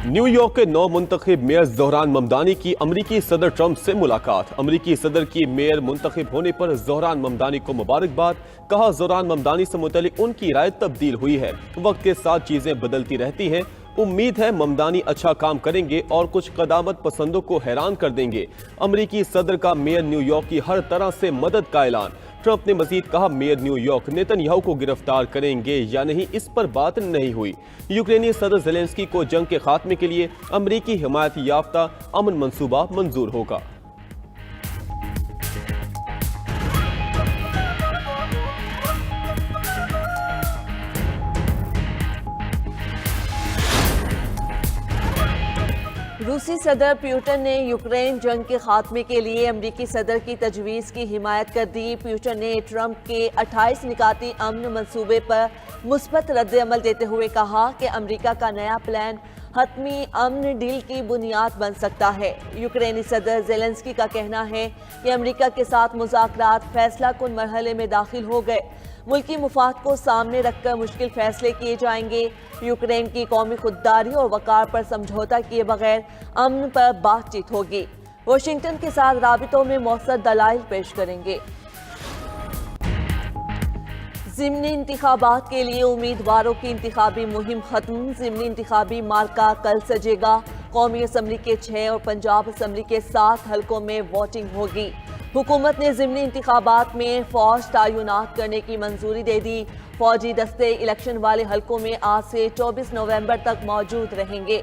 New York के नौ मुंतखब mayor Zohran Mamdani की अमरीकी सदर ट्रंप से मुलाकात। अमरीकी सदर की मेयर मुंतखब होने पर ज़ोहरान ममदानी को मुबारकबाद। कहा, ज़ोहरान ममदानी से मुतल्लिक उनकी राय तब्दील हुई है। वक्त के साथ चीजें बदलती रहती हैं। उम्मीद है ममदानी अच्छा काम करेंगे और कुछ क़दामत पसंदों को हैरान कर देंगे। अमरीकी सदर का मेयर न्यूयॉर्क की हर तरह से मदद का ऐलान। ट्रंप ने मजीद कहा, मेयर न्यूयॉर्क नेतन्याहू को गिरफ्तार करेंगे या नहीं, इस पर बात नहीं हुई। यूक्रेनी सदर ज़ेलेंस्की को जंग के खात्मे के लिए अमरीकी हिमायत याफ्ता अमन मंसूबा मंजूर होगा। रूसी सदर प्यूटन ने यूक्रेन जंग के खात्मे के लिए अमरीकी सदर की तजवीज़ की हिमायत कर दी। प्यूटन ने ट्रंप के 28 निकाती अमन मंसूबे पर मुस्बत रद्द-ए-अमल देते हुए कहा कि अमरीका का नया प्लान हतमी अमन डील की बुनियाद बन सकता है। यूक्रेनी सदर ज़ेलेंस्की का कहना है कि अमरीका के साथ मुज़ाकरात फैसला कुन मरहले में दाखिल हो गए। मुल्की मुफाद को सामने रखकर मुश्किल फैसले किए जाएंगे। यूक्रेन की कौमी खुददारी और वकार पर समझौता किए बगैर अमन पर बातचीत होगी। वाशिंगटन के साथ राबितों में मौसर दलाइल पेश करेंगे। ज़िमनी इंतिखाबात के लिए उम्मीदवारों की इंतिखाबी मुहिम खत्म। ज़िमनी इंतिखाबी मार्का कल सजेगा। कौमी असम्बली के 6 और पंजाब असम्बली के 7 हलकों में वोटिंग होगी। हुकूमत ने ज़िमनी इंतिखाबात में फ़ौज तैनात करने की मंजूरी दे दी। फ़ौजी दस्ते इलेक्शन वाले हलकों में आज से 24 नवंबर तक मौजूद रहेंगे।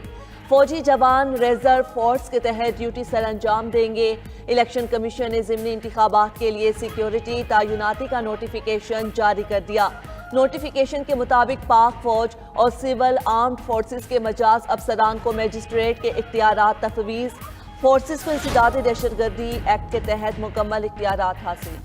फ़ौजी जवान रिजर्व फोर्स के तहत ड्यूटी सर अंजाम देंगे। इलेक्शन कमीशन ने ज़िमनी इंतिखाबात के लिए सिक्योरिटी तैनाती का नोटिफिकेशन जारी कर दिया। नोटिफिकेशन के मुताबिक पाक फौज और सिविल आर्म्ड फोर्सेस के मजाज अफसरान को मजिस्ट्रेट के इख्तियारात तफवीज़, फोर्सेस को इंसदाद दहशतगर्दी एक्ट के तहत मुकम्मल इख्तियारात हासिल।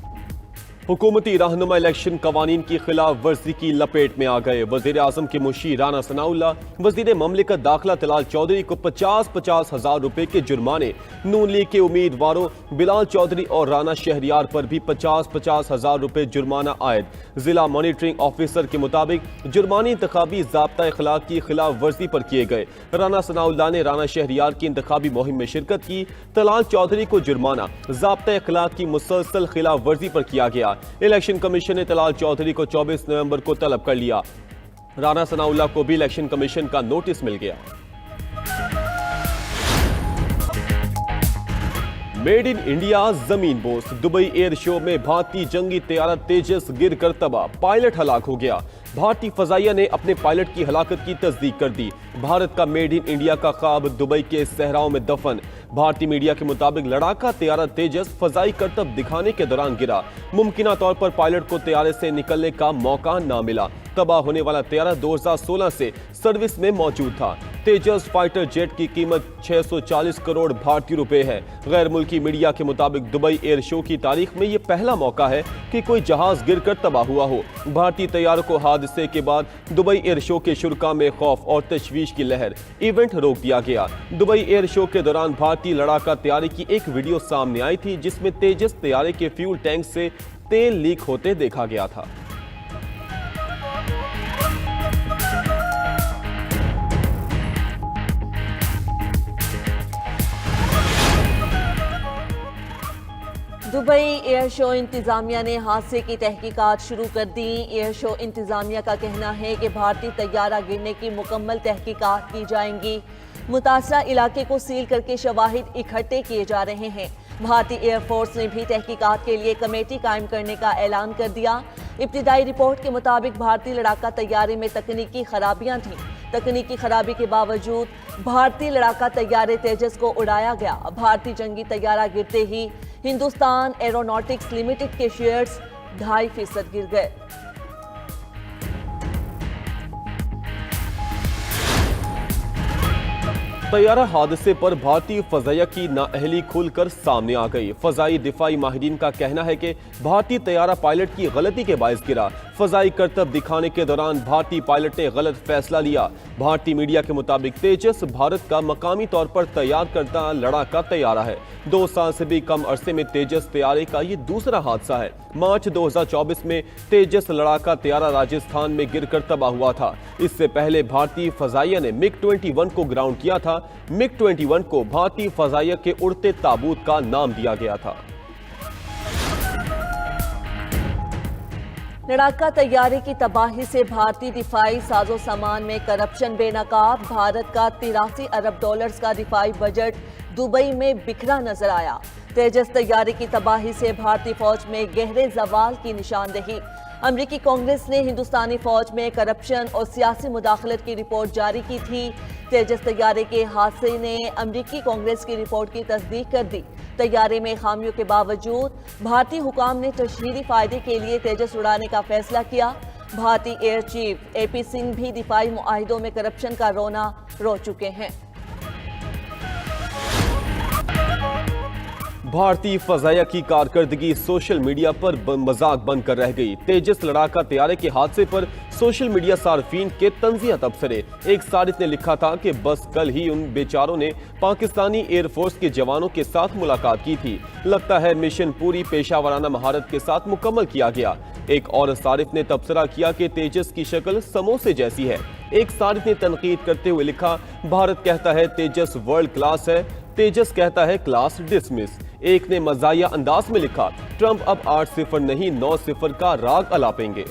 हुकूमती रहनुमा इलेक्शन कवानीन की खिलाफ वर्जी की लपेट में आ गए। वज़ीर आज़म के मुशीर राना सनाउल्लाह, वज़ीर ममलिकत दाखिला तलाल चौधरी को 50-50 हज़ार रुपए के जुर्माने। नून लीग के उम्मीदवारों बिलाल चौधरी और राना शहरियार पर भी 50-50 हज़ार रुपए जुर्माना आयद। जिला मॉनिटरिंग ऑफिसर के मुताबिक जुर्माने इंतखाबी ज़ाब्ता अखलाक की खिलाफ वर्जी पर किए गए। राना सनाउल्लाह ने राना शहरियार की इंतखाबी मुहिम में शिरकत की। तलाल चौधरी को जुर्माना ज़ाब्ता अखलाक की मुसलसल खिलाफ वर्जी पर किया गया। इलेक्शन कमीशन ने तलाल चौधरी को 24 नवंबर को तलब कर लिया। राना सनाउल्लाह को भी इलेक्शन कमीशन का नोटिस मिल गया। मेड इन इंडिया जमीन बोस। दुबई एयर शो में भारतीय जंगी तैयारा तेजस गिर कर तबाह, पायलट हलाक हो गया। भारतीय फजाइया ने अपने पायलट की हलाकत की तस्दीक कर दी। भारत का मेड इन इंडिया का ख्वाब दुबई के सहराओं में दफन। भारतीय मीडिया के मुताबिक लड़ाका तैयारा तेजस फजाई करतब दिखाने के दौरान गिरा। मुमकिना तौर पर पायलट को तैयारे से निकलने का मौका ना मिला। तबाह होने वाला तैयारा 2016 से सर्विस में मौजूद था। तेजस फाइटर जेट की कीमत 640 करोड़ भारतीय रुपए है। गैर मुल्की मीडिया के मुताबिक दुबई एयर शो की तारीख में यह पहला मौका है कि कोई जहाज गिरकर तबाह हुआ हो। भारतीय तैयारों को हादसे के बाद दुबई एयर शो के शुरा में खौफ और तशवीश की लहर। इवेंट रोक दिया गया। दुबई एयर शो के दौरान भारतीय लड़ाका तैयारे की एक वीडियो सामने आई थी, जिसमें तेजस तैयारे के फ्यूल टैंक से तेल लीक होते देखा गया था। दुबई एयर शो इंतजामिया ने हादसे की तहकीकात शुरू कर दी। एयर शो इंतजामिया का कहना है कि भारतीय तैयारा गिरने की मुकम्मल तहकीकात की जाएंगी। मुतासरा इलाके को सील करके शवाहिद इकट्ठे किए जा रहे हैं। भारतीय एयरफोर्स ने भी तहकीकात के लिए कमेटी कायम करने का ऐलान कर दिया। इब्तिदाई रिपोर्ट के मुताबिक भारतीय लड़ाका तैयारे में तकनीकी खराबियां थीं। तकनीकी खराबी के बावजूद भारतीय लड़ाका तैयारे तेजस को उड़ाया गया। भारतीय जंगी तैयारा गिरते ही हिंदुस्तान एरोनॉटिक्स लिमिटेड के शेयर्स 2.5% गिर गए। तैयारा हादसे पर भारतीय फजाइया की नाअहली खुलकर सामने आ गई। फजाई दिफाई माहिरीन का कहना है कि भारतीय तैयारा पायलट की गलती के बायस गिरा। फजाई करतब दिखाने के दौरान भारतीय पायलट ने गलत फैसला लिया। भारतीय मीडिया के मुताबिक तेजस भारत का मकामी तौर पर तैयार करता लड़ाका तैयारा है। 2 साल से भी कम अरसे में तेजस तैयारे का ये दूसरा हादसा है। मार्च 2024 में तेजस लड़ाका तैयारा राजस्थान में गिरकर तबाह हुआ था। इससे पहले भारतीय फजाइया ने MiG-21 को ग्राउंड किया था। MiG-21 को भारतीय फजाइया के उड़ते ताबूत का नाम दिया गया था। लड़ाका तैयारे की तबाही से भारतीय दिफाई साजो सामान में करप्शन बेनकाब। भारत का 83 अरब डॉलर्स का दिफाई बजट दुबई में बिखरा नजर आया। तेजस तैयारे की तबाही से भारतीय फौज में गहरे जवाल की निशानदेही। अमेरिकी कांग्रेस ने हिंदुस्तानी फौज में करप्शन और सियासी मुदाखलत की रिपोर्ट जारी की थी। तेजस तैयारे के हादसे ने अमेरिकी कांग्रेस की रिपोर्ट की तस्दीक कर दी। तैयारे में खामियों के बावजूद भारतीय हुकाम ने तशहीरी फायदे के लिए तेजस उड़ाने का फैसला किया। भारतीय एयर चीफ AP सिंह भी दिफाई मुआहिदों में करप्शन का रोना रो चुके हैं। भारतीय फजाइया की कारकर्दगी सोशल मीडिया पर मजाक बनकर रह गई। तेजस लड़ाका तैयारे के हादसे पर सोशल मीडिया सार्फिन के तंजिया तबसरे। एक सारिफ ने लिखा था कि बस कल ही उन बेचारों ने पाकिस्तानी एयरफोर्स के जवानों के साथ मुलाकात की थी। लगता है मिशन पूरी पेशावराना महारत के साथ मुकम्मल किया गया। एक और सारिफ ने तबसरा किया कि तेजस की शक्ल समोसे जैसी है। एक सारिफ ने तनकीद करते हुए लिखा, भारत कहता है तेजस वर्ल्ड क्लास है, तेजस कहता है क्लास डिसमिस। एक ने मजाया अंदाज में लिखा, ट्रंप अब 8-0 नहीं 9-0 का राग अलापेंगे।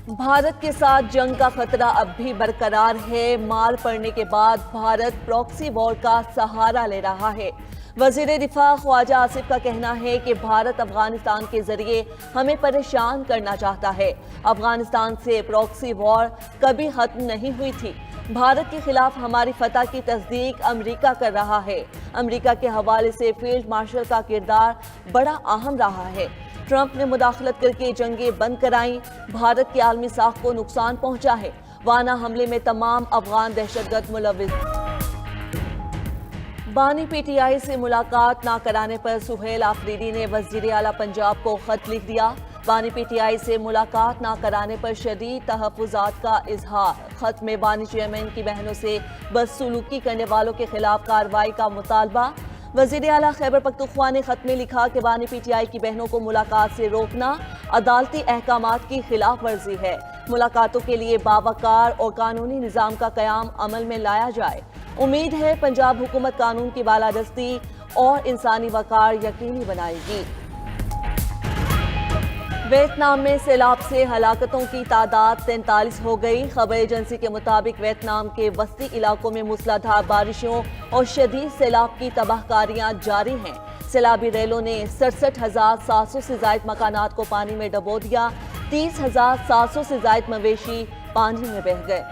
भारत के साथ जंग का खतरा अब भी बरकरार है। मार पड़ने के बाद भारत प्रॉक्सी वॉर का सहारा ले रहा है। वजीर दिफा ख्वाजा आसिफ का कहना है कि भारत अफगानिस्तान के जरिए हमें परेशान करना चाहता है। अफगानिस्तान से प्रॉक्सी वॉर कभी खत्म नहीं हुई थी। भारत के खिलाफ हमारी फतह की तस्दीक अमेरिका कर रहा है। अमेरिका के हवाले से फील्ड मार्शल का किरदार बड़ा अहम रहा है। ट्रंप ने मुदाखलत करके जंगें बंद कराई, भारत की आलमी साख को नुकसान पहुंचा है। वाना हमले में तमाम अफगान दहशतगर्द मुलविस। बानी PTI से मुलाकात ना कराने पर सुहेल आफरीदी ने वजीर आला पंजाब को खत लिख दिया। बानी PTI से मुलाकात ना कराने पर शदीद तहफ़्फ़ुज़ात का इजहार। खत में बानी चेयरमैन की बहनों से बदसलूकी करने वालों के खिलाफ कार्रवाई का मुतालबा। वज़ीर आला खैबर पख्तूनख्वा ने खत में लिखा कि बानी PTI की बहनों को मुलाकात से रोकना अदालती अहकामात की खिलाफ वर्जी है। मुलाकातों के लिए बावकार और कानूनी निज़ाम का क़याम अमल में लाया जाए। उम्मीद है पंजाब हुकूमत कानून की बालादस्ती और इंसानी वकार यकीनी बनाएगी। वियतनाम में सैलाब से हलाकतों की तादाद 43 हो गई। खबर एजेंसी के मुताबिक वियतनाम के वस्ती इलाकों में मूसलाधार बारिशों और शदीद सैलाब की तबाहकारियां जारी हैं। सैलाबी रेलों ने 67,700 से जायद मकानात को पानी में डबो दिया। 30,700 से जायद मवेशी पानी में बह गए।